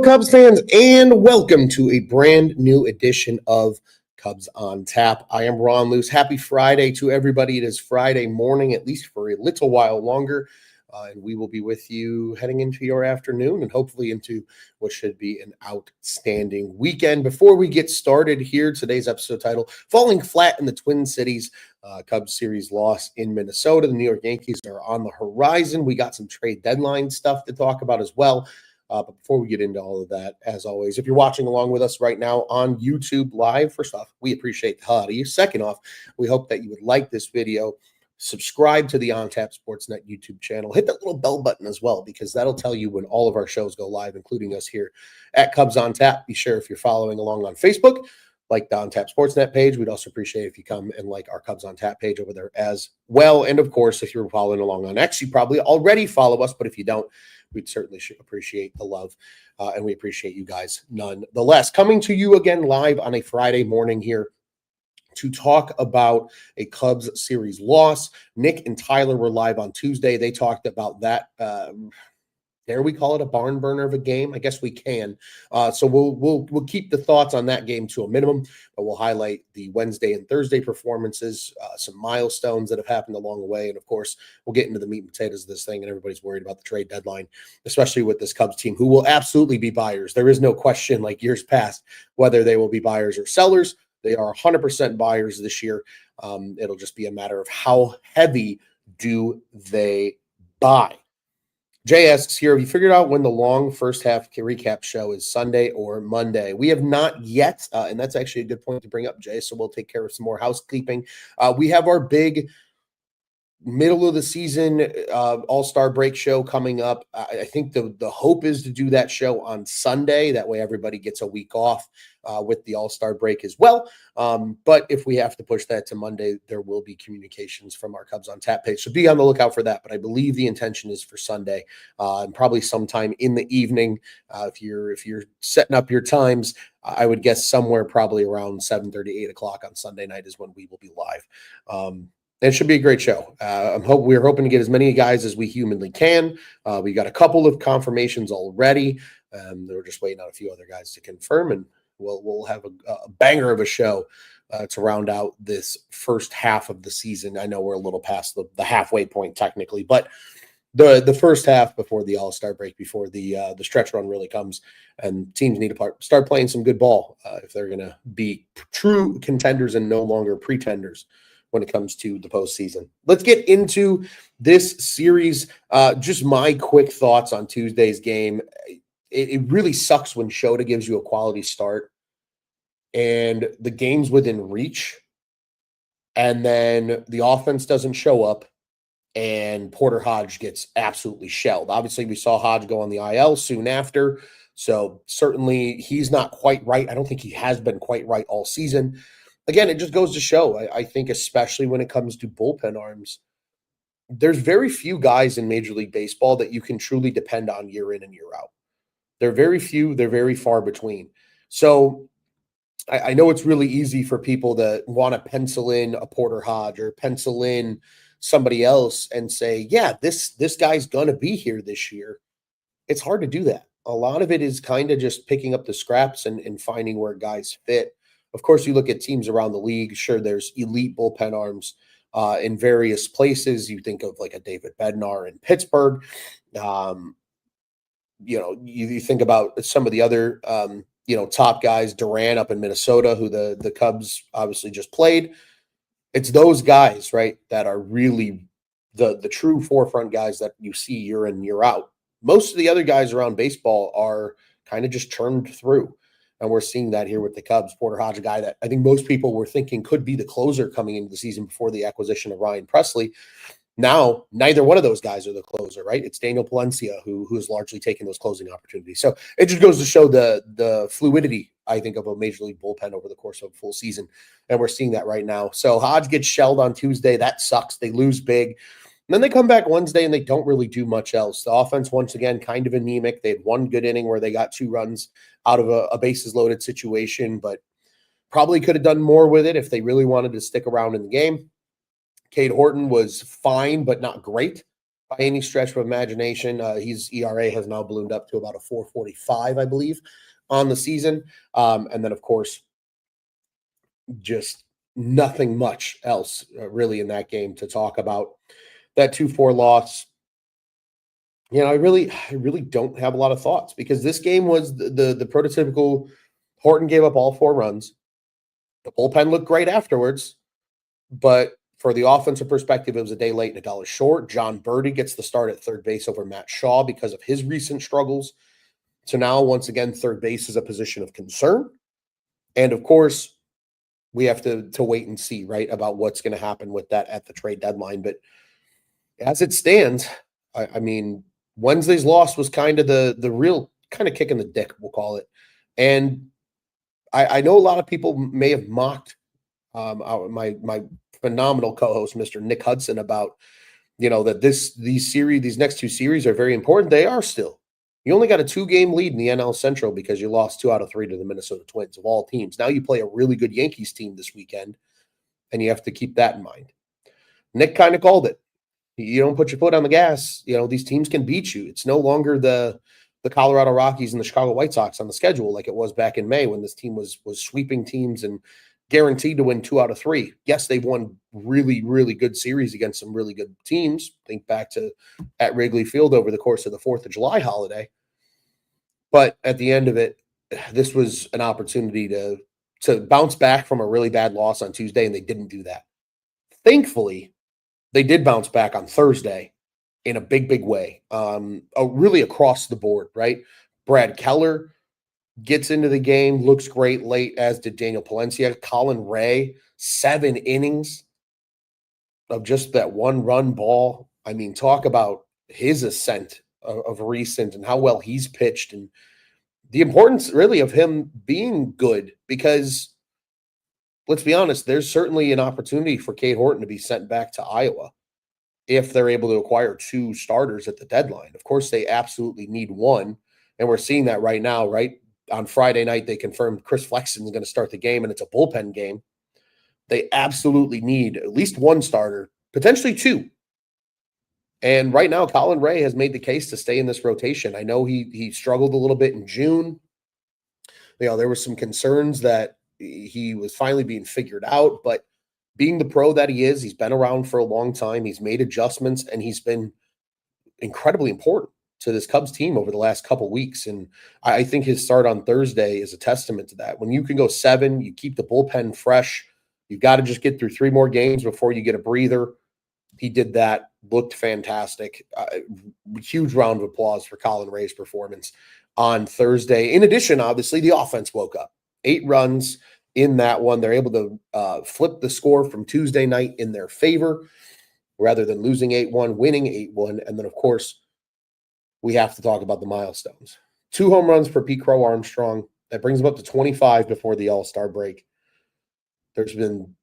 Cubs fans, and welcome to a brand new edition of Cubs on Tap. I am Ron Luce. Happy Friday to everybody. It is Friday morning, at least for a little while longer, and we will be with you heading into your afternoon and hopefully into what should be an outstanding weekend. Before we get started here, today's episode title, Falling Flat in the Twin Cities. Cubs series loss in Minnesota. The New York Yankees are on the horizon. We got some trade deadline stuff to talk about as well. But before we get into all of that, as always, if you're watching along with us right now on YouTube Live, first off, we appreciate the hell out of you. Second off, we hope that you would like this video, subscribe to the On Tap Sportsnet YouTube channel, hit that little bell button as well, because that'll tell you when all of our shows go live, including us here at Cubs on Tap. Be sure if you're following along on Facebook, like the On Tap Sportsnet page. We'd also appreciate if you come and like our Cubs on Tap page over there as well. And of course, if you're following along on X, you probably already follow us, but if you don't, we'd certainly appreciate the love, and we appreciate you guys nonetheless. Coming to you again live on a Friday morning here to talk about a Cubs series loss. Nick and Tyler were live on Tuesday. They talked about that. Dare we call it a barn burner of a game? I guess we can. So we'll keep the thoughts on that game to a minimum, but we'll highlight the Wednesday and Thursday performances, some milestones that have happened along the way, and of course, we'll get into the meat and potatoes of this thing. And everybody's worried about the trade deadline, especially with this Cubs team, who will absolutely be buyers. There is no question, like years past, whether they will be buyers or sellers. They are 100% buyers this year. It'll just be a matter of how heavy do they buy. Jay asks here, have you figured out when the long first half recap show is Sunday or Monday? We have not yet, and that's actually a good point to bring up, Jay, so we'll take care of some more housekeeping. We have our big middle of the season all-star break show coming up. I think the hope is to do that show on Sunday. That way everybody gets a week off with the all-star break as well. But if we have to push that to Monday, there will be communications from our Cubs on Tap page. So be on the lookout for that. But I believe the intention is for Sunday, and probably sometime in the evening. If you're setting up your times, I would guess somewhere probably around 7:30, 8 o'clock on Sunday night is when we will be live. It should be a great show. We're hoping to get as many guys as we humanly can. We got a couple of confirmations already. We're just waiting on a few other guys to confirm, and we'll have a banger of a show to round out this first half of the season. I know we're a little past the halfway point technically, but the first half before the All-Star break, before the stretch run really comes, and teams need to start playing some good ball if they're going to be true contenders and no longer pretenders when it comes to the postseason. Let's get into this series. Just my quick thoughts on Tuesday's game. It really sucks when Shota gives you a quality start and the game's within reach, and then the offense doesn't show up and Porter Hodge gets absolutely shelled. Obviously, we saw Hodge go on the IL soon after, so certainly he's not quite right. I don't think he has been quite right all season. Again, it just goes to show, I think, especially when it comes to bullpen arms, there's very few guys in Major League Baseball that you can truly depend on year in and year out. They're very few. They're very far between. So I know it's really easy for people to want to pencil in a Porter Hodge or pencil in somebody else and say, yeah, this guy's going to be here this year. It's hard to do that. A lot of it is kind of just picking up the scraps and finding where guys fit. Of course, you look at teams around the league. Sure, there's elite bullpen arms in various places. You think of like a David Bednar in Pittsburgh. You think about some of the other, top guys, Duran up in Minnesota, who the Cubs obviously just played. It's those guys, right, that are really the true forefront guys that you see year in, year out. Most of the other guys around baseball are kind of just churned through. And we're seeing that here with the Cubs. Porter Hodge, a guy that I think most people were thinking could be the closer coming into the season before the acquisition of Ryan Presley. Now, neither one of those guys are the closer, right? It's Daniel Palencia who is largely taking those closing opportunities. So it just goes to show the fluidity, I think, of a Major League bullpen over the course of a full season. And we're seeing that right now. So Hodge gets shelled on Tuesday. That sucks. They lose big. And then they come back Wednesday and they don't really do much else. The offense, once again, kind of anemic. They had one good inning where they got 2 runs out of a bases loaded situation, but probably could have done more with it if they really wanted to stick around in the game. Cade Horton was fine, but not great. by any stretch of imagination. His ERA has now ballooned up to about a 4.45, I believe, on the season. And then, of course, just nothing much else really in that game to talk about. That 2-4 loss, I really don't have a lot of thoughts because this game was the prototypical. Horton gave up all 4 runs. The bullpen looked great afterwards, but for the offensive perspective, it was a day late and a dollar short. John Birdie gets the start at third base over Matt Shaw because of his recent struggles. So now, once again, third base is a position of concern. And of course, we have to wait and see, right, about what's going to happen with that at the trade deadline. But as it stands, I mean, Wednesday's loss was kind of the real kind of kick in the dick, we'll call it. And I know a lot of people may have mocked my phenomenal co-host, Mr. Nick Hudson, about that these next 2 series are very important. They are still. You only got a 2-game lead in the NL Central because you lost 2 out of 3 to the Minnesota Twins of all teams. Now you play a really good Yankees team this weekend, and you have to keep that in mind. Nick kind of called it. You don't put your foot on the gas. These teams can beat you. It's no longer the Colorado Rockies and the Chicago White Sox on the schedule like it was back in May when this team was sweeping teams and guaranteed to win 2 out of 3. Yes, they've won really, really good series against some really good teams. Think back to at Wrigley Field over the course of the 4th of July holiday. But at the end of it, this was an opportunity to bounce back from a really bad loss on Tuesday, and they didn't do that. Thankfully, they did bounce back on Thursday in a big, big way, really across the board, right? Brad Keller gets into the game, looks great late, as did Daniel Palencia. Colin Ray, 7 innings of just that 1-run ball. I mean, talk about his ascent of recent and how well he's pitched and the importance really of him being good because let's be honest, there's certainly an opportunity for Cade Horton to be sent back to Iowa if they're able to acquire 2 starters at the deadline. Of course, they absolutely need one, and we're seeing that right now, right? On Friday night, they confirmed Chris Flexen is going to start the game, and it's a bullpen game. They absolutely need at least 1 starter, potentially 2. And right now, Colin Ray has made the case to stay in this rotation. I know he struggled a little bit in June. There were some concerns that he was finally being figured out, but being the pro that he is, he's been around for a long time. He's made adjustments, and he's been incredibly important to this Cubs team over the last couple weeks. And I think his start on Thursday is a testament to that. When you can go 7, you keep the bullpen fresh. You've got to just get through 3 more games before you get a breather. He did that, looked fantastic. Huge round of applause for Colin Ray's performance on Thursday. In addition, obviously, the offense woke up. 8 runs in that one. They're able to flip the score from Tuesday night in their favor rather than losing 8-1, winning 8-1. And then, of course, we have to talk about the milestones. 2 home runs for Pete Crow Armstrong. That brings him up to 25 before the All-Star break. There's been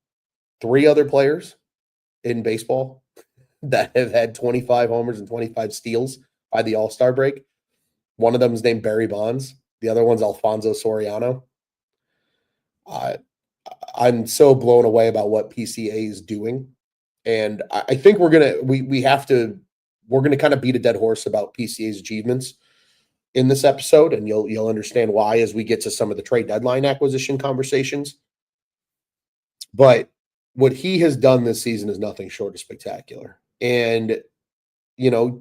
3 other players in baseball that have had 25 homers and 25 steals by the All-Star break. One of them is named Barry Bonds. The other one's Alfonso Soriano. I'm so blown away about what PCA is doing. And I think we're going to kind of beat a dead horse about PCA's achievements in this episode. And you'll understand why as we get to some of the trade deadline acquisition conversations. But what he has done this season is nothing short of spectacular. And,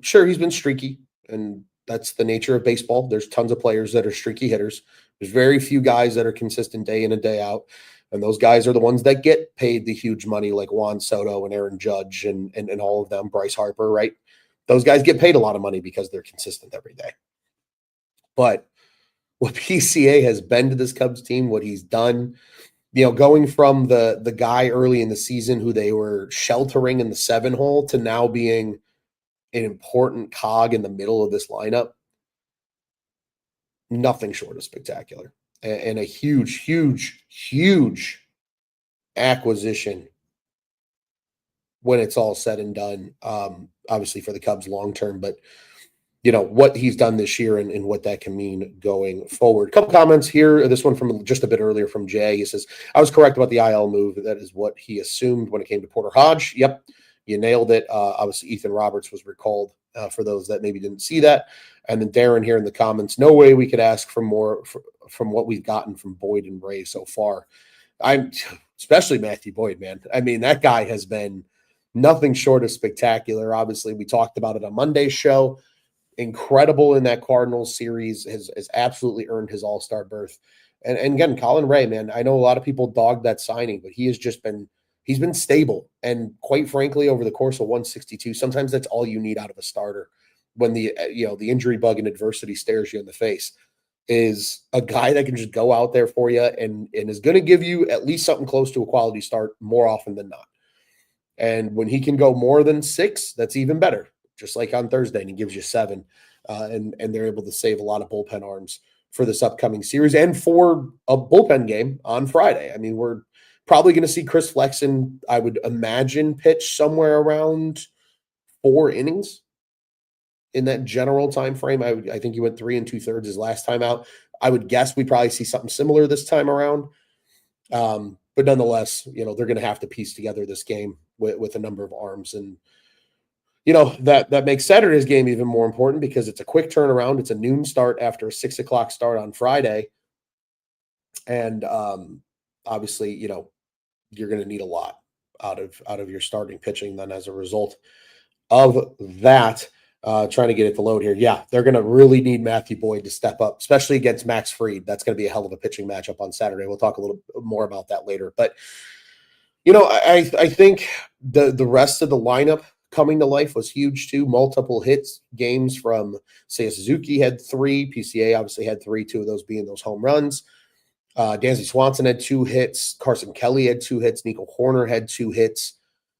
sure, he's been streaky, and that's the nature of baseball. There's tons of players that are streaky hitters. There's very few guys that are consistent day in and day out. And those guys are the ones that get paid the huge money, like Juan Soto and Aaron Judge and all of them, Bryce Harper, right? Those guys get paid a lot of money because they're consistent every day. But what PCA has been to this Cubs team, what he's done, going from the guy early in the season who they were sheltering in the 7 hole to now being an important cog in the middle of this lineup, nothing short of spectacular. And a huge, huge, huge acquisition when it's all said and done, obviously for the Cubs long term, but what he's done this year and what that can mean going forward. A couple comments here. This one from just a bit earlier from Jay. He says, I was correct about the IL move. That is what he assumed when it came to Porter Hodge. Yep, you nailed it. Obviously, Ethan Roberts was recalled for those that maybe didn't see that. And then Darren here in the comments, no way we could ask for more from what we've gotten from Boyd and Ray so far. I'm especially Matthew Boyd, man. I mean, that guy has been nothing short of spectacular. Obviously, we talked about it on Monday's show. Incredible in that Cardinals series, has absolutely earned his all-star berth. And again, Colin Ray, man, I know a lot of people dogged that signing, but he has just been he's been stable. And quite frankly, over the course of 162, sometimes that's all you need out of a starter when the injury bug and adversity stares you in the face, is a guy that can just go out there for you and is going to give you at least something close to a quality start more often than not. And when he can go more than 6, that's even better. Just like on Thursday, and he gives you 7, and they're able to save a lot of bullpen arms for this upcoming series and for a bullpen game on Friday. I mean, we're probably going to see Chris Flexen, I would imagine, pitch somewhere around 4 innings in that general time frame. I think he went 3 2/3 his last time out. I would guess we probably see something similar this time around. But nonetheless, they're going to have to piece together this game with a number of arms. And, that makes Saturday's game even more important because it's a quick turnaround. It's a noon start after a 6 o'clock start on Friday. And obviously, you're going to need a lot out of your starting pitching then as a result of that. Trying to get it to load here. Yeah, they're going to really need Matthew Boyd to step up, especially against Max Fried. That's going to be a hell of a pitching matchup on Saturday. We'll talk a little more about that later. But, I think the rest of the lineup coming to life was huge too. Multiple hits games from, say, Suzuki had 3. PCA obviously had 3, 2 of those being those home runs. Dansby Swanson had 2 hits. Carson Kelly had 2 hits. Nico Horner had 2 hits.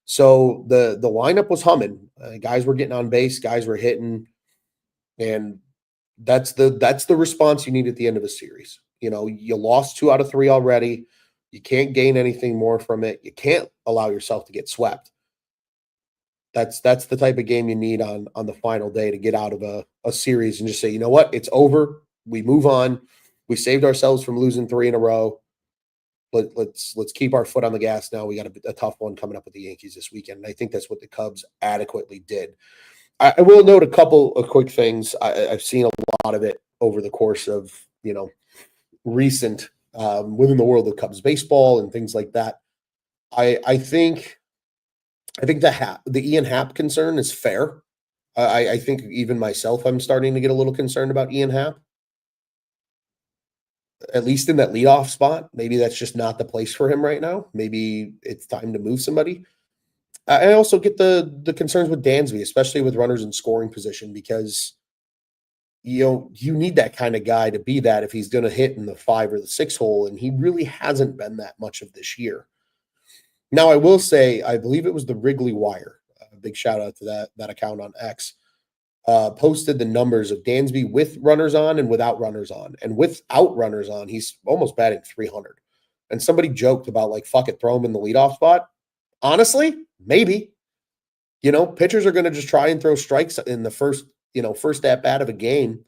So the lineup was humming. Guys were getting on base. Guys were hitting, and that's the response you need at the end of a series. You lost 2 out of 3 already. You can't gain anything more from it. You can't allow yourself to get swept. That's the type of game you need on the final day to get out of a series and just say, you know what, it's over. We move on. We saved ourselves from losing 3 in a row. Let's keep our foot on the gas now. We got a tough one coming up with the Yankees this weekend. And I think that's what the Cubs adequately did. I will note a couple of quick things. I've seen a lot of it over the course of, recent within the world of Cubs baseball and things like that. I think the Ian Happ concern is fair. I think even myself, I'm starting to get a little concerned about Ian Happ. At least in that leadoff spot. Maybe that's just not the place for him right now. Maybe it's time to move somebody. I also get the concerns with Dansby, especially with runners in scoring position, because you need that kind of guy to be that if he's going to hit in the 5 or the 6 hole, and he really hasn't been that much of this year. Now, I will say, I believe it was the Wrigley Wire. A big shout out to that account on X. Posted the numbers of Dansby with runners on and without runners on. And without runners on, he's almost batting 300. And somebody joked about, like, fuck it, throw him in the leadoff spot. Honestly, maybe. Pitchers are going to just try and throw strikes in the first at bat of a game.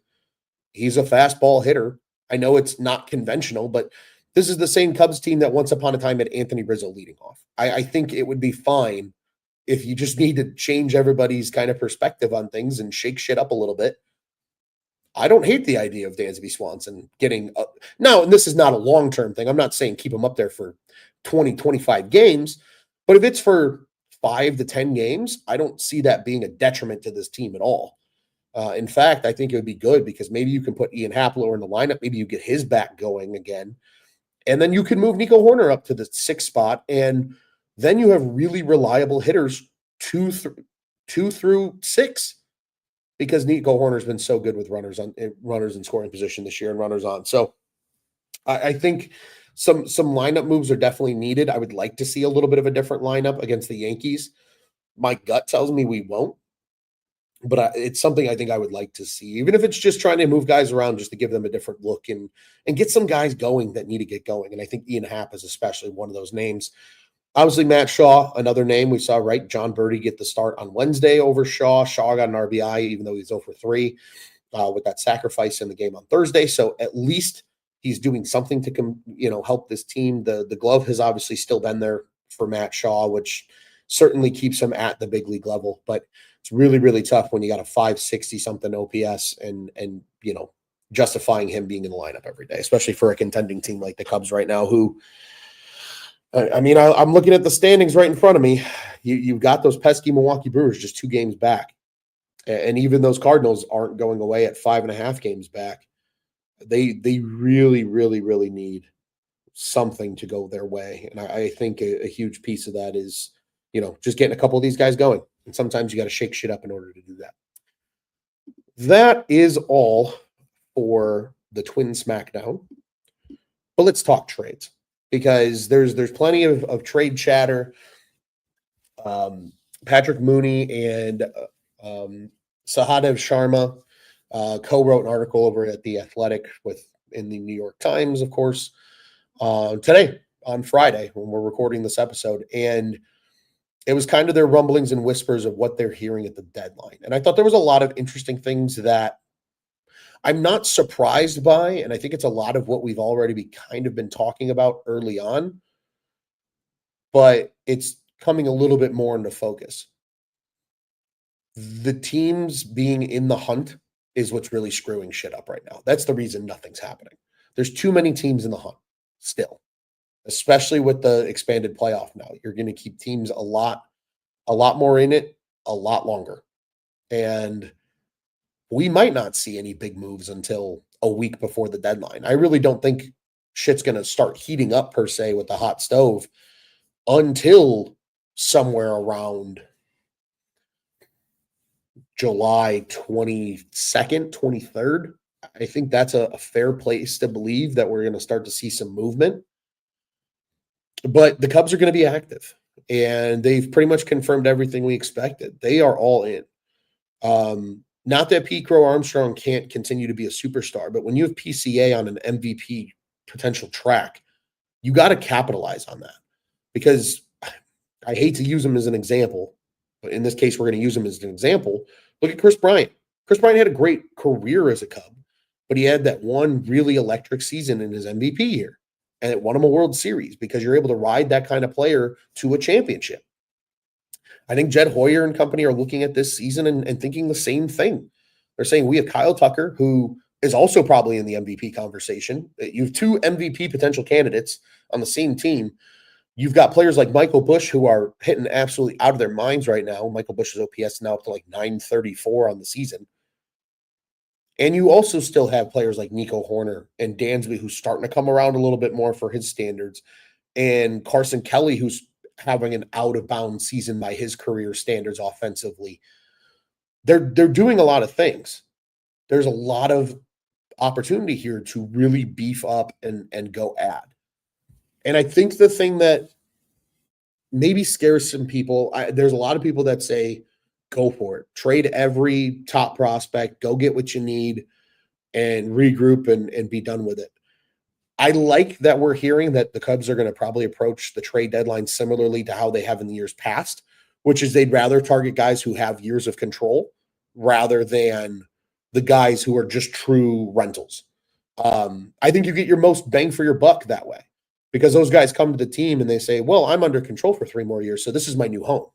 He's a fastball hitter. I know it's not conventional, but this is the same Cubs team that once upon a time had Anthony Rizzo leading off. I think it would be fine if you just need to change everybody's kind of perspective on things and shake shit up a little bit. I don't hate the idea of Dansby Swanson getting up. Now, and this is not a long-term thing. I'm not saying keep him up there for 20, 25 games, but if it's for 5 to 10 games, I don't see that being a detriment to this team at all. In fact, I think it would be good because maybe you can put Ian Happ lower in the lineup. Maybe you get his back going again. And then you can move Nico Horner up to the 6th spot, and then you have really reliable hitters 2 through 6, because Nico Horner's been so good with runners in scoring position this year and runners on. So I think some lineup moves are definitely needed. I would like to see a little bit of a different lineup against the Yankees. My gut tells me we won't, but it's something I think I would like to see, even if it's just trying to move guys around just to give them a different look and get some guys going that need to get going. And I think Ian Happ is especially one of those names. Obviously, Matt Shaw, another name we saw, right? John Birdie get the start on Wednesday over Shaw. Shaw got an RBI, even though he's 0 for 3 with that sacrifice in the game on Thursday. So at least he's doing something to help this team. The glove has obviously still been there for Matt Shaw, which certainly keeps him at the big league level. But It's really, really tough when you got a 560 something OPS and justifying him being in the lineup every day, especially for a contending team like the Cubs right now, who I'm looking at the standings right in front of me. You've got those pesky Milwaukee Brewers just 2 games back. And even those Cardinals aren't going away at 5.5 games back. They really, really, really need something to go their way. And I think a huge piece of that is, just getting a couple of these guys going. And sometimes you got to shake shit up in order to do that. That is all for the Twin SmackDown. But let's talk trades, because there's plenty of trade chatter. Patrick Mooney and Sahadev Sharma co-wrote an article over at The Athletic in the New York Times, of course, today on Friday when we're recording this episode. And it was kind of their rumblings and whispers of what they're hearing at the deadline. And I thought there was a lot of interesting things that I'm not surprised by, and I think it's a lot of what we've already been talking about early on, but it's coming a little bit more into focus. The teams being in the hunt is what's really screwing shit up right now. That's the reason nothing's happening. There's too many teams in the hunt still, especially with the expanded playoff now. You're going to keep teams a lot more in it, a lot longer. And we might not see any big moves until a week before the deadline. I really don't think shit's going to start heating up per se with the hot stove until somewhere around July 22nd, 23rd. I think that's a fair place to believe that we're going to start to see some movement. But the Cubs are going to be active, and they've pretty much confirmed everything we expected. They are all in. Not that Pete Crow Armstrong can't continue to be a superstar, but when you have PCA on an MVP potential track, you got to capitalize on that. Because I hate to use him as an example, but in this case, we're going to use him as an example. Look at Chris Bryant. Chris Bryant had a great career as a Cub, but he had that one really electric season in his MVP year, and it won him a World Series because you're able to ride that kind of player to a championship. I think Jed Hoyer and company are looking at this season and thinking the same thing. They're saying we have Kyle Tucker, who is also probably in the MVP conversation. You have 2 MVP potential candidates on the same team. You've got players like Michael Busch who are hitting absolutely out of their minds right now. Michael Busch's OPS now up to like 934 on the season. And you also still have players like Nico Horner and Dansby, who's starting to come around a little bit more for his standards, and Carson Kelly, who's having an out-of-bounds season by his career standards offensively. They're doing a lot of things. There's a lot of opportunity here to really beef up and go at. And I think the thing that maybe scares some people, there's a lot of people that say, go for it. Trade every top prospect, go get what you need, and regroup and be done with it. I like that we're hearing that the Cubs are going to probably approach the trade deadline similarly to how they have in the years past, which is they'd rather target guys who have years of control rather than the guys who are just true rentals. I think you get your most bang for your buck that way, because those guys come to the team and they say, well, I'm under control for 3 more years, so this is my new home.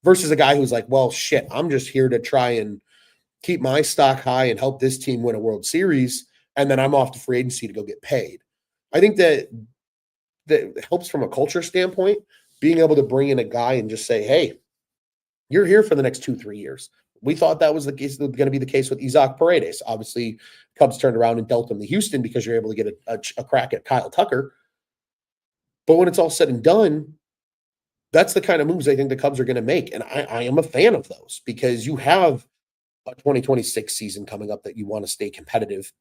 Versus a guy who's like, well, shit, I'm just here to try and keep my stock high and help this team win a World Series, and then I'm off to free agency to go get paid. I think that helps from a culture standpoint, being able to bring in a guy and just say, hey, you're here for the next 2-3 years. We thought that was going to be the case with Isaac Paredes. Obviously, Cubs turned around and dealt him to Houston because you're able to get a crack at Kyle Tucker. But when it's all said and done, that's the kind of moves I think the Cubs are going to make. And I am a fan of those, because you have a 2026 season coming up that you want to stay competitive.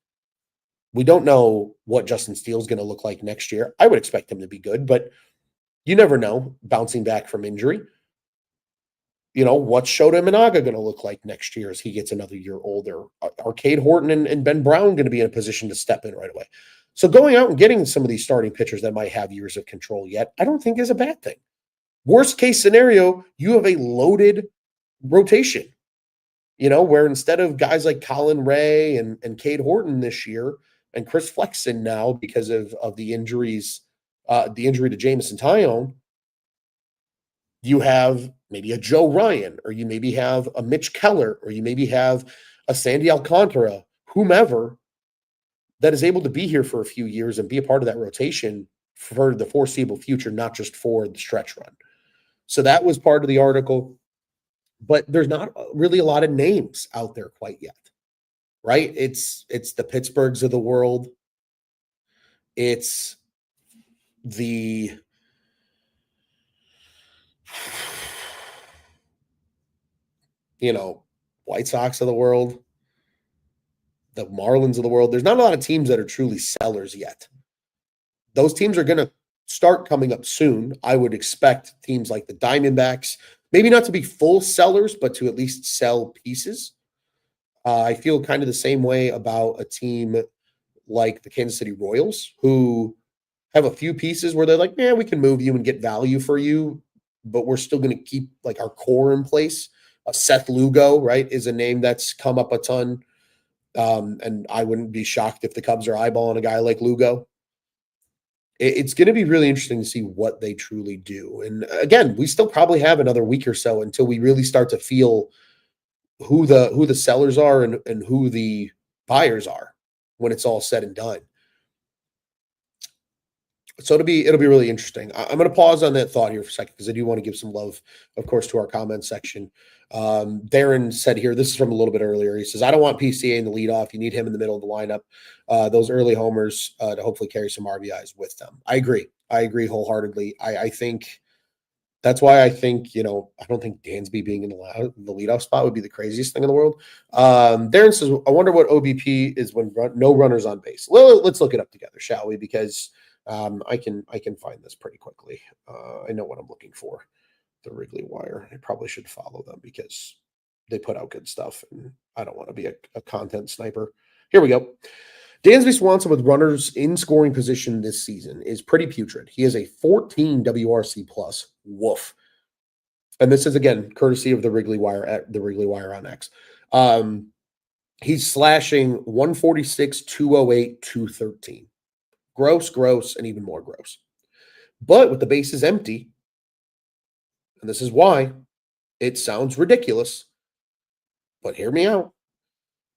We don't know what Justin Steele is going to look like next year. I would expect him to be good, but you never know, bouncing back from injury. What's Shota Imanaga going to look like next year as he gets another year older? Are Cade Horton and Ben Brown going to be in a position to step in right away? So going out and getting some of these starting pitchers that might have years of control yet, I don't think is a bad thing. Worst case scenario, you have a loaded rotation, where instead of guys like Colin Ray and Cade Horton this year and Chris Flexen now because of the injuries, the injury to Jameson Tyone, you have maybe a Joe Ryan, or you maybe have a Mitch Keller, or you maybe have a Sandy Alcantara, whomever that is able to be here for a few years and be a part of that rotation for the foreseeable future, not just for the stretch run. So that was part of the article, but there's not really a lot of names out there quite yet, right? It's the Pittsburghs of the world. It's the White Sox of the world, the Marlins of the world. There's not a lot of teams that are truly sellers yet. Those teams are going to start coming up soon. I would expect teams like the Diamondbacks, maybe not to be full sellers, but to at least sell pieces. I feel kind of the same way about a team like the Kansas City Royals, who have a few pieces where they're like, man, we can move you and get value for you, but we're still going to keep like our core in place. Seth Lugo, right, is a name that's come up a ton. And I wouldn't be shocked if the Cubs are eyeballing a guy like Lugo. It's going to be really interesting to see what they truly do. And again, we still probably have another week or so until we really start to feel who the sellers are and who the buyers are when it's all said and done. So it'll be really interesting. I'm going to pause on that thought here for a second because I do want to give some love, of course, to our comment section. Darren said here, this is from a little bit earlier. He says, I don't want PCA in the leadoff. You need him in the middle of the lineup. Those early homers to hopefully carry some RBIs with them. I agree wholeheartedly. I think that's why I think, I don't think Dansby being in the leadoff spot would be the craziest thing in the world. Darren says, I wonder what OBP is when no runners on base. Well, let's look it up together, shall we? Because I can find this pretty quickly. I know what I'm looking for. The Wrigley Wire. I probably should follow them because they put out good stuff, and I don't want to be a content sniper. Here we go. Dansby Swanson with runners in scoring position this season is pretty putrid. He has a 14 WRC plus. Woof. And this is, again, courtesy of the Wrigley Wire at the Wrigley Wire on X. He's slashing 146, 208, 213. Gross, and even more gross. But with the bases empty, and this is why it sounds ridiculous, but hear me out.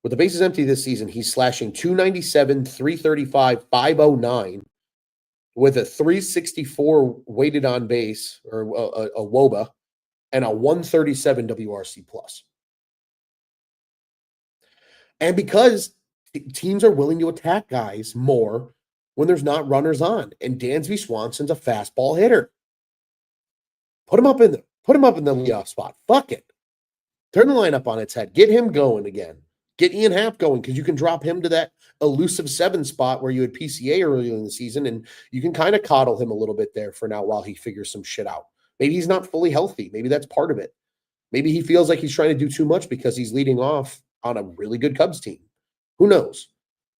With the bases empty this season, he's slashing 297, 335, 509 with a 364 weighted on base or a WOBA and a 137 WRC plus. And because teams are willing to attack guys more when there's not runners on, and Dansby Swanson's a fastball hitter. Put him up in the leadoff spot. Fuck it. Turn the lineup on its head. Get him going again. Get Ian Happ going because you can drop him to that elusive 7 spot where you had PCA earlier in the season, and you can kind of coddle him a little bit there for now while he figures some shit out. Maybe he's not fully healthy. Maybe that's part of it. Maybe he feels like he's trying to do too much because he's leading off on a really good Cubs team. Who knows?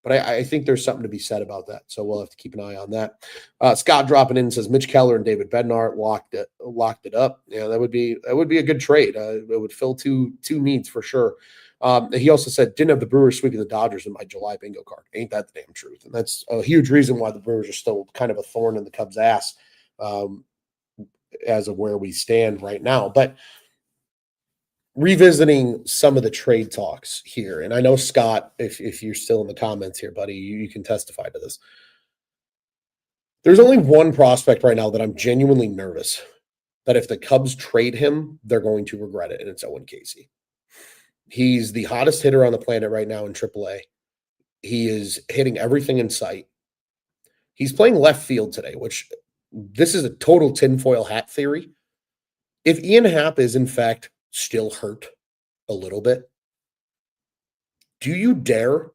But I think there's something to be said about that. So we'll have to keep an eye on that. Scott dropping in says Mitch Keller and David Bednar locked it up. Yeah, that would be a good trade. It would fill two needs for sure. He also said didn't have the Brewers sweeping the Dodgers in my July bingo card. Ain't that the damn truth? And that's a huge reason why the Brewers are still kind of a thorn in the Cubs' ass as of where we stand right now. But revisiting some of the trade talks here, and I know, Scott, if you're still in the comments here, buddy, you can testify to this. There's only one prospect right now that I'm genuinely nervous that if the Cubs trade him, they're going to regret it, and it's Owen Casey. He's the hottest hitter on the planet right now in AAA. He is hitting everything in sight. He's playing left field today, which this is a total tinfoil hat theory. If Ian Happ is, in fact, still hurt a little bit, do you dare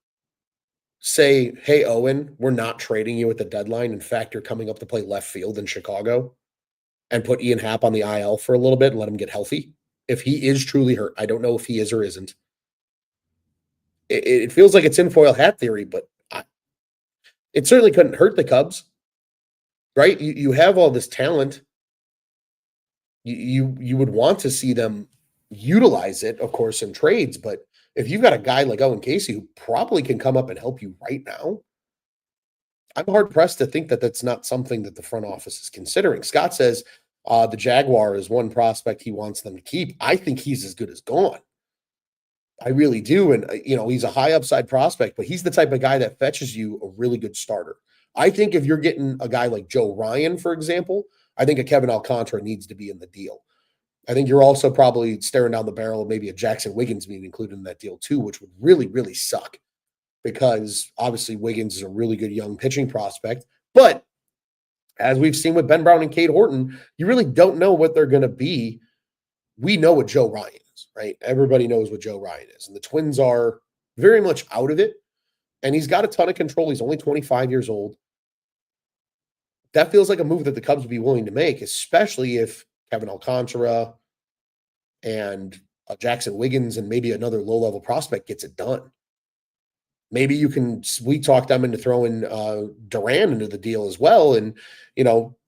say, hey, Owen, we're not trading you at the deadline. In fact, you're coming up to play left field in Chicago, and put Ian Happ on the IL for a little bit and let him get healthy? If he is truly hurt, I don't know if he is or isn't. It feels like it's tinfoil hat theory, but it certainly couldn't hurt the Cubs, right? You have all this talent. You would want to see them utilize it, of course, in trades. But if you've got a guy like Owen Casey who probably can come up and help you right now, I'm hard pressed to think that that's not something that the front office is considering. Scott says, The Jaguar is one prospect he wants them to keep. I think he's as good as gone. I really do. And, he's a high upside prospect, but he's the type of guy that fetches you a really good starter. I think if you're getting a guy like Joe Ryan, for example, I think a Kevin Alcantara needs to be in the deal. I think you're also probably staring down the barrel of maybe a Jackson Wiggins being included in that deal too, which would really, really suck because obviously Wiggins is a really good young pitching prospect. But as we've seen with Ben Brown and Cade Horton, you really don't know what they're going to be. We know what Joe Ryan is, right? Everybody knows what Joe Ryan is. And the Twins are very much out of it. And he's got a ton of control. He's only 25 years old. That feels like a move that the Cubs would be willing to make, especially if Kevin Alcantara and Jackson Wiggins and maybe another low-level prospect gets it done. Maybe you can sweet talk them into throwing Duran into the deal as well. And,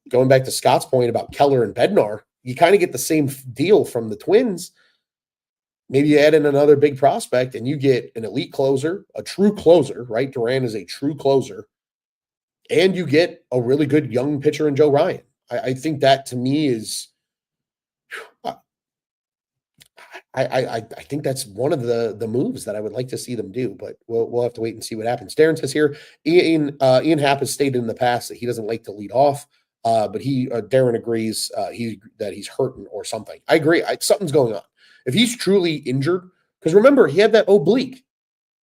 going back to Scott's point about Keller and Bednar, you kind of get the same deal from the Twins. Maybe you add in another big prospect and you get an elite closer, a true closer, right? Duran is a true closer. And you get a really good young pitcher in Joe Ryan. I think that to me is I think that's one of the moves that I would like to see them do, but we'll have to wait and see what happens. Darren says here, Ian Happ has stated in the past that he doesn't like to lead off, but Darren agrees that he's hurting or something. I agree. Something's going on. If he's truly injured, because remember he had that oblique,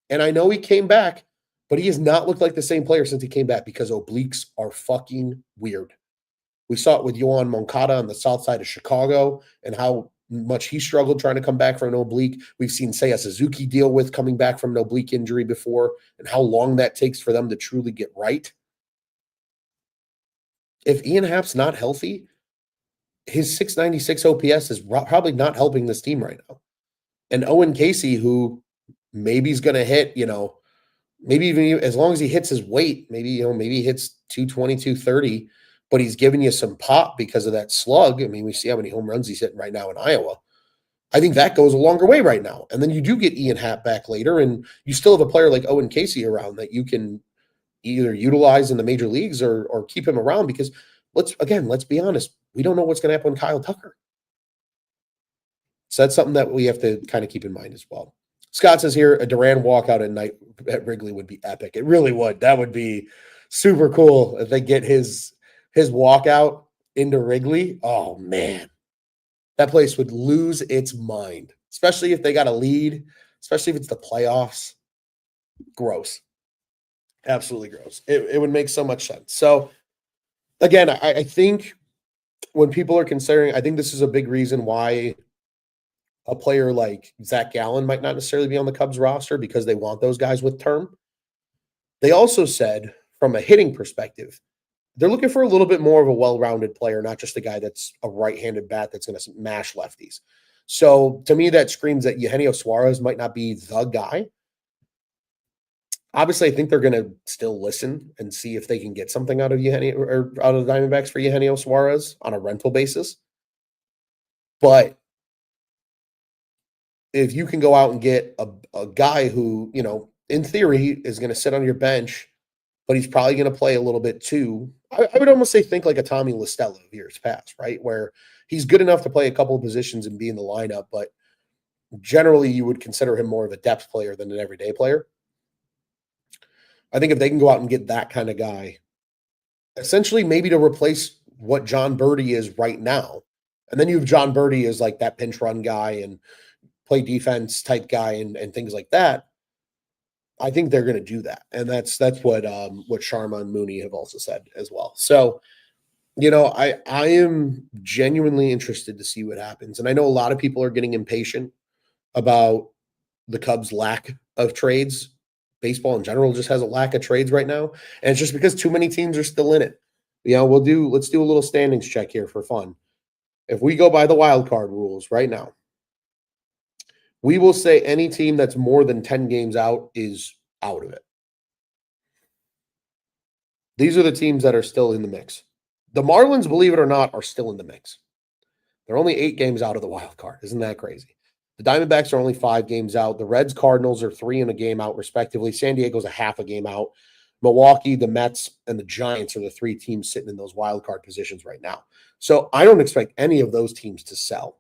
and I know he came back, but he has not looked like the same player since he came back because obliques are fucking weird. We saw it with Yohan Moncada on the south side of Chicago and how much he struggled trying to come back from an oblique. We've seen Seiya Suzuki deal with coming back from an oblique injury before and how long that takes for them to truly get right. If Ian Happ's not healthy, his 696 OPS is probably not helping this team right now. And Owen Casey, who maybe is going to hit, maybe even as long as he hits his weight, maybe he hits 220, 230, but he's giving you some pop because of that slug. I mean, we see how many home runs he's hitting right now in Iowa. I think that goes a longer way right now. And then you do get Ian Happ back later, and you still have a player like Owen Casey around that you can either utilize in the major leagues or keep him around because let's be honest. We don't know what's going to happen with Kyle Tucker. So that's something that we have to kind of keep in mind as well. Scott says here, a Duran walkout at Wrigley would be epic. It really would. That would be super cool if they get his walkout into Wrigley. Oh, man. That place would lose its mind, especially if they got a lead, especially if it's the playoffs. Gross. Absolutely gross. It would make so much sense. So, again, I think when people are considering, I think this is a big reason why a player like Zach Gallen might not necessarily be on the Cubs roster because they want those guys with term. They also said, from a hitting perspective, they're looking for a little bit more of a well-rounded player, not just a guy that's a right-handed bat that's going to mash lefties. So to me, that screams that Eugenio Suarez might not be the guy. Obviously, I think they're going to still listen and see if they can get something out of Eugenio or out of the Diamondbacks for Eugenio Suarez on a rental basis. But if you can go out and get a guy who, in theory is going to sit on your bench, but he's probably going to play a little bit too. I would almost say think like a Tommy La Stella of years past, right? Where he's good enough to play a couple of positions and be in the lineup, but generally you would consider him more of a depth player than an everyday player. I think if they can go out and get that kind of guy, essentially maybe to replace what John Birdie is right now, and then you have John Birdie as like that pinch run guy and play defense type guy and things like that. I think they're going to do that. And that's what Sharma and Mooney have also said as well. So, I am genuinely interested to see what happens. And I know a lot of people are getting impatient about the Cubs' lack of trades. Baseball in general just has a lack of trades right now. And it's just because too many teams are still in it. Let's do a little standings check here for fun. If we go by the wild card rules right now, we will say any team that's more than 10 games out is out of it. These are the teams that are still in the mix. The Marlins, believe it or not, are still in the mix. They're only 8 games out of the wild card. Isn't that crazy? The Diamondbacks are only 5 games out. The Reds, Cardinals are 3 and a game out, respectively. San Diego's a half a game out. Milwaukee, the Mets, and the Giants are the three teams sitting in those wild card positions right now. So I don't expect any of those teams to sell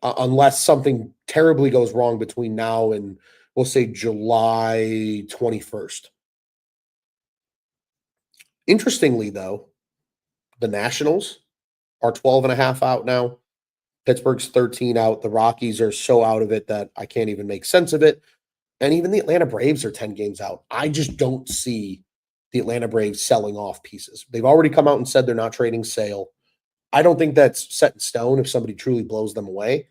unless something terribly goes wrong between now and we'll say July 21st. Interestingly, though, the Nationals are 12 and a half out now. Pittsburgh's 13 out. The Rockies are so out of it that I can't even make sense of it. And even the Atlanta Braves are 10 games out. I just don't see the Atlanta Braves selling off pieces. They've already come out and said they're not trading Sale. I don't think that's set in stone if somebody truly blows them away.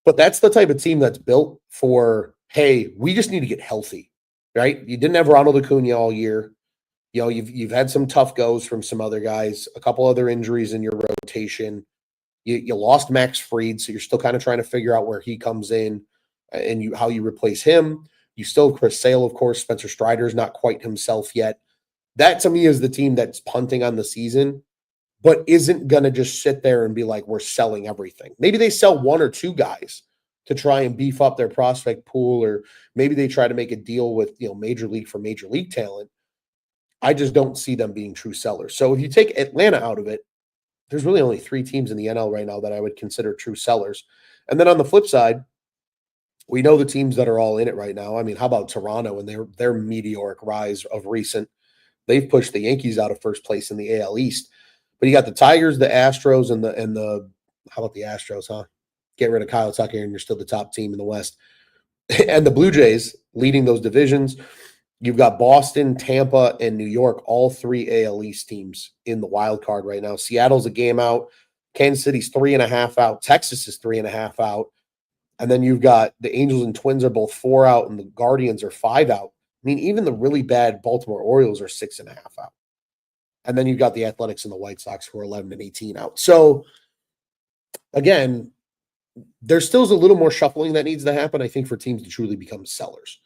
But that's the type of team that's built for, hey, we just need to get healthy, right? You didn't have Ronald Acuna all year. You know, you've had some tough goes from some other guys, a couple other injuries in your rotation. You lost Max Fried, so you're still kind of trying to figure out where he comes in and how you replace him. You still have Chris Sale, of course. Spencer Strider is not quite himself yet. That to me is the team that's punting on the season, but isn't going to just sit there and be like, we're selling everything. Maybe they sell one or two guys to try and beef up their prospect pool, or maybe they try to make a deal with, major league for major league talent. I just don't see them being true sellers. So if you take Atlanta out of it, there's really only three teams in the NL right now that I would consider true sellers. And then on the flip side, we know the teams that are all in it right now. I mean, how about Toronto and their meteoric rise of recent? They've pushed the Yankees out of first place in the AL East. But you got the Tigers, the Astros, and the how about the Astros, huh? Get rid of Kyle Tucker and you're still the top team in the West. And the Blue Jays leading those divisions. You've got Boston, Tampa, and New York, all three AL East teams in the wild card right now. Seattle's a game out. Kansas City's 3.5 out. Texas is 3.5 out. And then you've got the Angels and Twins are both 4 out, and the Guardians are 5 out. I mean, even the really bad Baltimore Orioles are 6.5 out. And then you've got the Athletics and the White Sox who are 11 and 18 out. So, again, there still is a little more shuffling that needs to happen, I think, for teams to truly become sellers.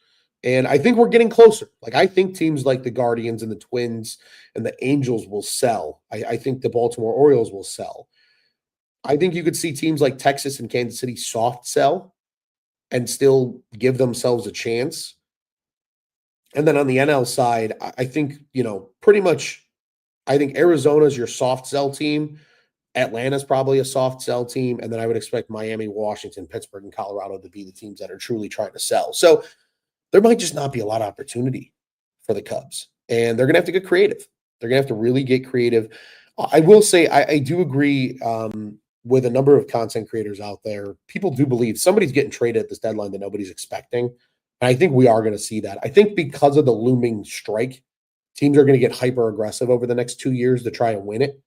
And I think we're getting closer. Like, I think teams like the Guardians and the Twins and the Angels will sell. I think the Baltimore Orioles will sell. I think you could see teams like Texas and Kansas City soft sell and still give themselves a chance. And then on the NL side, I think, pretty much, I think Arizona's your soft sell team. Atlanta's probably a soft sell team. And then I would expect Miami, Washington, Pittsburgh, and Colorado to be the teams that are truly trying to sell. So there might just not be a lot of opportunity for the Cubs. And they're going to have to get creative. They're going to have to really get creative. I will say I do agree with a number of content creators out there. People do believe somebody's getting traded at this deadline that nobody's expecting. And I think we are going to see that. I think because of the looming strike, teams are going to get hyper aggressive over the next 2 years to try and win it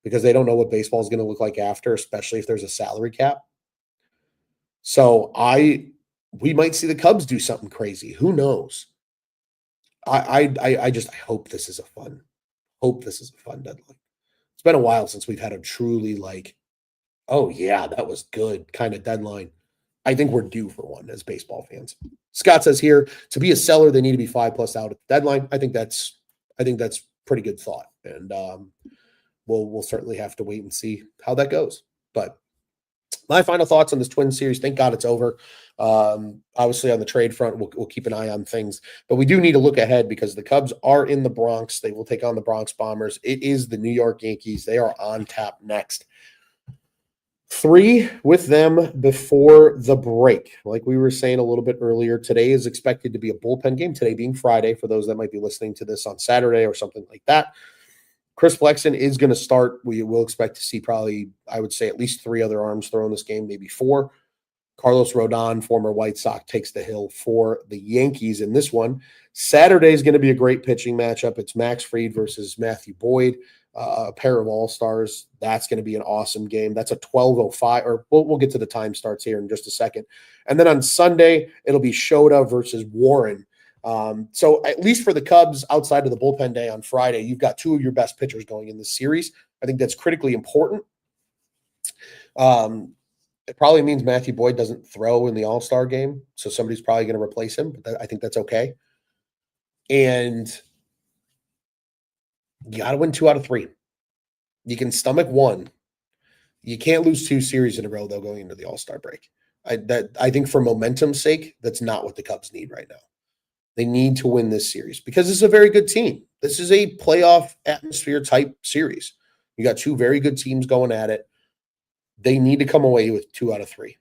because they don't know what baseball is going to look like after, especially if there's a salary cap. So we might see the Cubs do something crazy. Who knows? I hope this is a fun deadline. It's been a while since we've had a truly oh yeah, that was good kind of deadline. I think we're due for one as baseball fans. Scott says here, to be a seller, they need to be 5+ out at the deadline. I think that's pretty good thought. And we'll certainly have to wait and see how that goes. But my final thoughts on this Twins series, thank God it's over. Obviously, on the trade front, we'll keep an eye on things. But we do need to look ahead because the Cubs are in the Bronx. They will take on the Bronx Bombers. It is the New York Yankees. They are on tap next. 3 with them before the break. Like we were saying a little bit earlier, today is expected to be a bullpen game, today being Friday, for those that might be listening to this on Saturday or something like that. Chris Flexen is going to start. We will expect to see probably, I would say, at least 3 other arms thrown this game, maybe 4. Carlos Rodon, former White Sox, takes the hill for the Yankees in this one. Saturday is going to be a great pitching matchup. It's Max Fried versus Matthew Boyd, a pair of all-stars. That's going to be an awesome game. That's a 12:05, or we'll get to the time starts here in just a second. And then on Sunday, it'll be Shota versus Warren. So at least for the Cubs, outside of the bullpen day on Friday, you've got 2 of your best pitchers going in this series. I think that's critically important. It probably means Matthew Boyd doesn't throw in the All-Star game, so somebody's probably going to replace him. But I think that's okay. And you got to win 2 out of 3. You can stomach 1. You can't lose 2 series in a row, though, going into the All-Star break. I think for momentum's sake, that's not what the Cubs need right now. They need to win this series because this is a very good team. This is a playoff atmosphere type series. You got two very good teams going at it. They need to come away with 2 out of 3.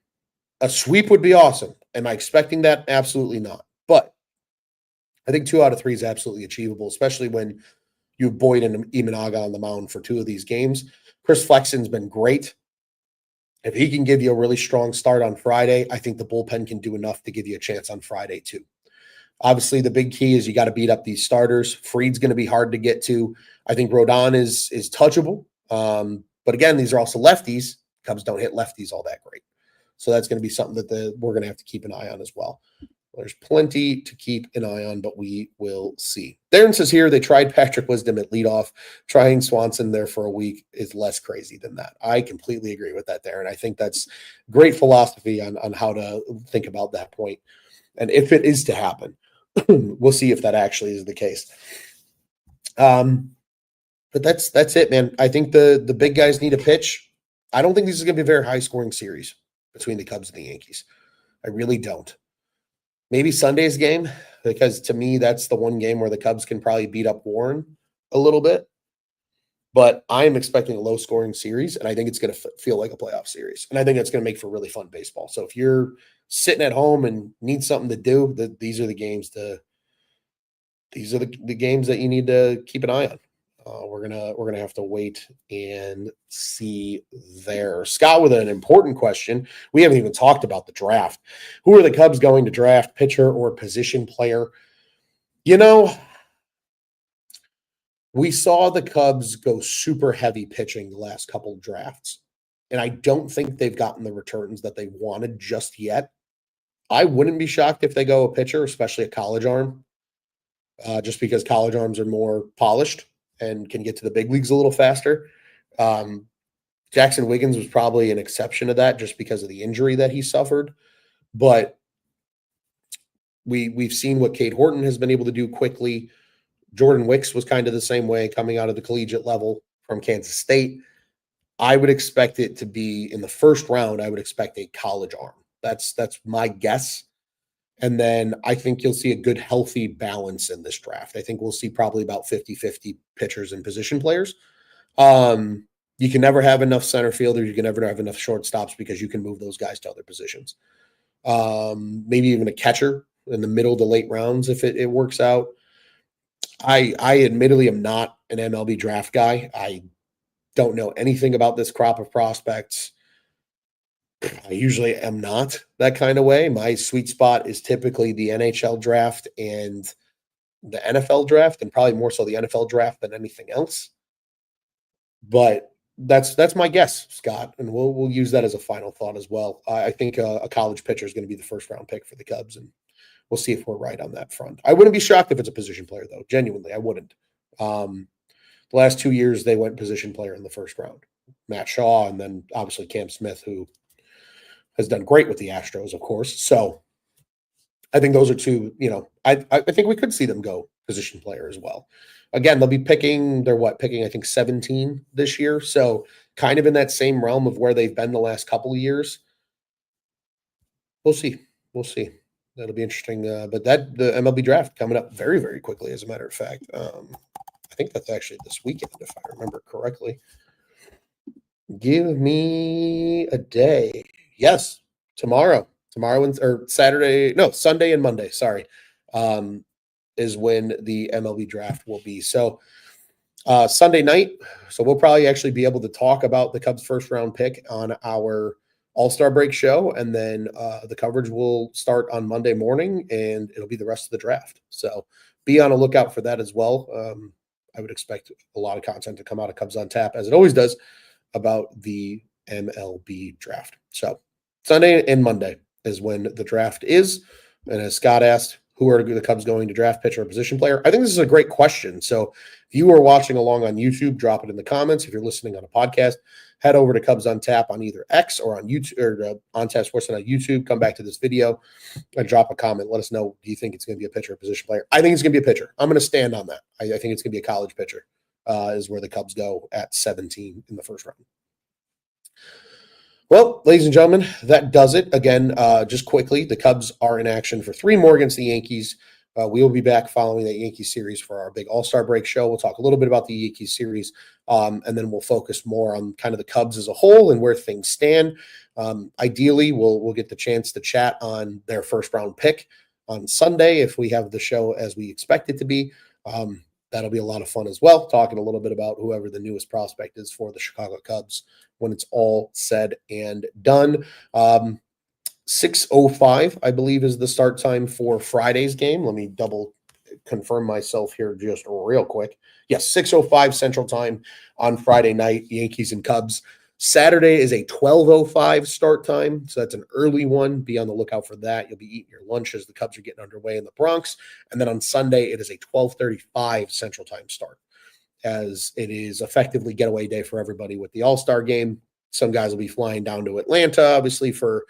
A sweep would be awesome. Am I expecting that? Absolutely not. But I think 2 out of 3 is absolutely achievable, especially when you have Boyd and Imanaga on the mound for 2 of these games. Chris Flexen's been great. If he can give you a really strong start on Friday, I think the bullpen can do enough to give you a chance on Friday too. Obviously, the big key is you got to beat up these starters. Freed's going to be hard to get to. I think Rodon is touchable. But again, these are also lefties. Cubs don't hit lefties all that great. So that's going to be something that we're going to have to keep an eye on as well. There's plenty to keep an eye on, but we will see. Darren says here they tried Patrick Wisdom at leadoff. Trying Swanson there for a week is less crazy than that. I completely agree with that, Darren. I think that's great philosophy on how to think about that point. And if it is to happen, we'll see if that actually is the case. But that's it, man. I think the big guys need a pitch. I don't think this is going to be a very high-scoring series between the Cubs and the Yankees. I really don't. Maybe Sunday's game, because to me, that's the one game where the Cubs can probably beat up Warren a little bit. But I'm expecting a low-scoring series, and I think it's going to feel like a playoff series. And I think it's going to make for really fun baseball. So if you're sitting at home and need something to do, these are the games the games that you need to keep an eye on. We're gonna have to wait and see there. Scott with an important question. We haven't even talked about the draft. Who are the Cubs going to draft, pitcher or position player? You know, we saw the Cubs go super heavy pitching the last couple of drafts, and I don't think they've gotten the returns that they wanted just yet. I wouldn't be shocked if they go a pitcher, especially a college arm, just because college arms are more polished and can get to the big leagues a little faster. Jackson Wiggins was probably an exception to that just because of the injury that he suffered. But we've seen what Cade Horton has been able to do quickly. Jordan Wicks was kind of the same way coming out of the collegiate level from Kansas State. I would expect it to be in the first round. I would expect a college arm. That's my guess. And then I think you'll see a good, healthy balance in this draft. I think we'll see probably about 50-50 pitchers and position players. You can never have enough center fielders. You can never have enough shortstops because you can move those guys to other positions. Maybe even a catcher in the middle to late rounds if it works out. I admittedly am not an MLB draft guy. I don't know anything about this crop of prospects. I usually am not that kind of way. My sweet spot is typically the NHL draft and the NFL draft, and probably more so the NFL draft than anything else. But that's my guess, Scott, and we'll use that as a final thought as well. I think a college pitcher is going to be the first round pick for the Cubs, and we'll see if we're right on that front. I wouldn't be shocked if it's a position player, though. Genuinely, I wouldn't. The last 2 years, they went position player in the first round. Matt Shaw, and then obviously Cam Smith, who has done great with the Astros, of course. So I think those are two, I think we could see them go position player as well. Again, they'll be picking, I think 17 this year. So kind of in that same realm of where they've been the last couple of years. We'll see. That'll be interesting. But the MLB draft coming up very, very quickly, as a matter of fact. I think that's actually this weekend, if I remember correctly. Give me a day. Yes, tomorrow or Saturday, no, Sunday and Monday, sorry, is when the MLB draft will be. So Sunday night, so we'll probably actually be able to talk about the Cubs first round pick on our All-Star break show, and then the coverage will start on Monday morning, and it'll be the rest of the draft. So be on a lookout for that as well. I would expect a lot of content to come out of Cubs on Tap, as it always does, about the MLB draft. So Sunday and Monday is when the draft is. And as Scott asked, who are the Cubs going to draft, pitcher or position player? I think this is a great question. So if you are watching along on YouTube, drop it in the comments. If you're listening on a podcast, head over to Cubs on Tap on either X or on YouTube, or on Tap Sports on YouTube. Come back to this video and drop a comment. Let us know, do you think it's going to be a pitcher or position player? I think it's going to be a pitcher. I'm going to stand on that. I think it's going to be a college pitcher. Is where the Cubs go at 17 in the first round. Well, ladies and gentlemen, that does it. Again, just quickly, the Cubs are in action for 3 more against the Yankees. We will be back following that Yankees series for our big All-Star break show. We'll talk a little bit about the Yankees series, and then we'll focus more on kind of the Cubs as a whole and where things stand. Ideally, we'll get the chance to chat on their first round pick on Sunday if we have the show as we expect it to be. That'll be a lot of fun as well, talking a little bit about whoever the newest prospect is for the Chicago Cubs when it's all said and done. 6:05, I believe, is the start time for Friday's game. Let me double confirm myself here just real quick. Yes, 6:05 Central Time on Friday night, Yankees and Cubs. Saturday is a 12:05 start time, so that's an early one. Be on the lookout for that. You'll be eating your lunch as the Cubs are getting underway in the Bronx. And then on Sunday, it is a 12:35 Central Time start, as it is effectively getaway day for everybody with the All-Star game. Some guys will be flying down to Atlanta, obviously, for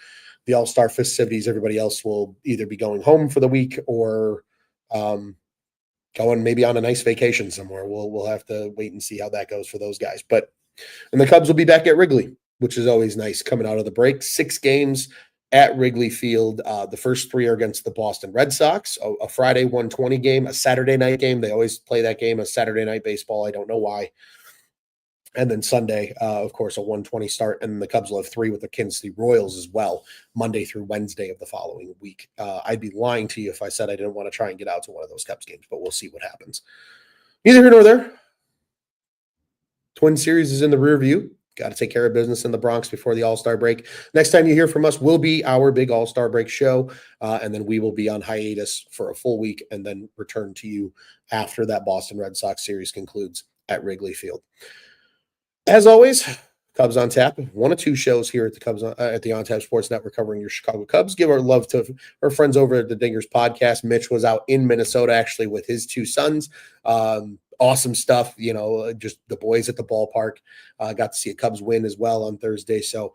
the All-Star festivities. Everybody else will either be going home for the week or going maybe on a nice vacation somewhere. We'll have to wait and see how that goes for those guys. And the Cubs will be back at Wrigley, which is always nice coming out of the break. 6 games at Wrigley Field. The first 3 are against the Boston Red Sox, a Friday 1:20 game, a Saturday night game. They always play that game as Saturday night baseball. I don't know why. And then Sunday, of course, a 1:20 start. And the Cubs will have 3 with the Kansas City Royals as well, Monday through Wednesday of the following week. I'd be lying to you if I said I didn't want to try and get out to one of those Cubs games, but we'll see what happens. Neither here nor there. Twin Series is in the rear view. Got to take care of business in the Bronx before the All-Star break. Next time you hear from us will be our big All-Star break show, and then we will be on hiatus for a full week and then return to you after that Boston Red Sox series concludes at Wrigley Field. As always, Cubs on Tap, 1 or 2 shows here at the On Tap Sports Network covering your Chicago Cubs. Give our love to our friends over at the Dingers podcast. Mitch was out in Minnesota actually with his 2 sons. Awesome stuff, just the boys at the ballpark. Got to see a Cubs win as well on Thursday. So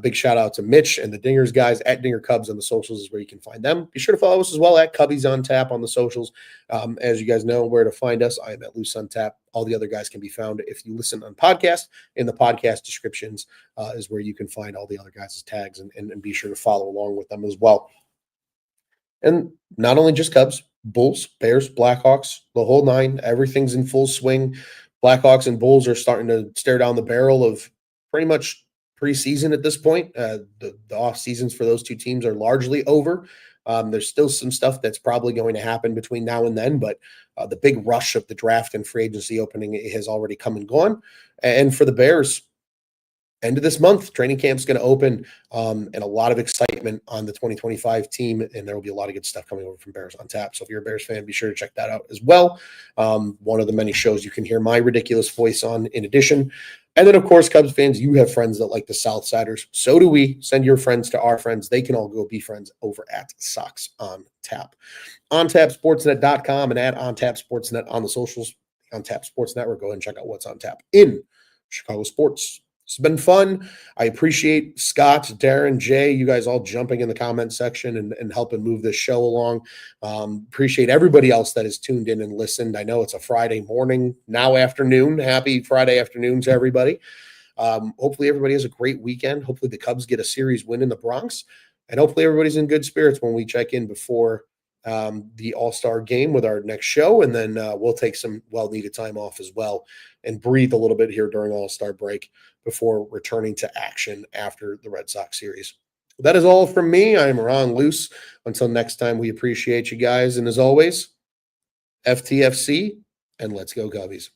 big shout out to Mitch and the Dingers guys at Dinger Cubs on the socials is where you can find them. Be sure to follow us as well at Cubbies on Tap on the socials. As you guys know where to find us, I am at Loose on Tap. All the other guys can be found if you listen on podcast. In the podcast descriptions is where you can find all the other guys' tags and be sure to follow along with them as well. And not only just Cubs, Bulls, Bears, Blackhawks, the whole 9, everything's in full swing. Blackhawks and Bulls are starting to stare down the barrel of pretty much preseason at this point. The off seasons for those 2 teams are largely over. There's still some stuff that's probably going to happen between now and then, but the big rush of the draft and free agency opening has already come and gone. And for the Bears, end of this month, training camp's going to open, and a lot of excitement on the 2025 team, and there will be a lot of good stuff coming over from Bears on Tap. So if you're a Bears fan, be sure to check that out as well. One of the many shows you can hear my ridiculous voice on in addition. And then, of course, Cubs fans, you have friends that like the Southsiders. So do we. Send your friends to our friends. They can all go be friends over at Sox on Tap. OnTapSportsNet.com and at OnTapSportsNet on the socials. On Tap Sports Network, go ahead and check out what's on tap in Chicago sports. It's been fun. I appreciate Scott, Darren, Jay, you guys all jumping in the comment section and helping move this show along. Appreciate everybody else that has tuned in and listened. I know it's a Friday morning, now afternoon. Happy Friday afternoon to everybody. Hopefully everybody has a great weekend. Hopefully the Cubs get a series win in the Bronx. And hopefully everybody's in good spirits when we check in before the All-Star game with our next show. And then we'll take some well-needed time off as well and breathe a little bit here during All-Star break before returning to action after the Red Sox series. That is all from me. I'm Ron Luce. Until next time, we appreciate you guys. And as always, FTFC and let's go Cubbies.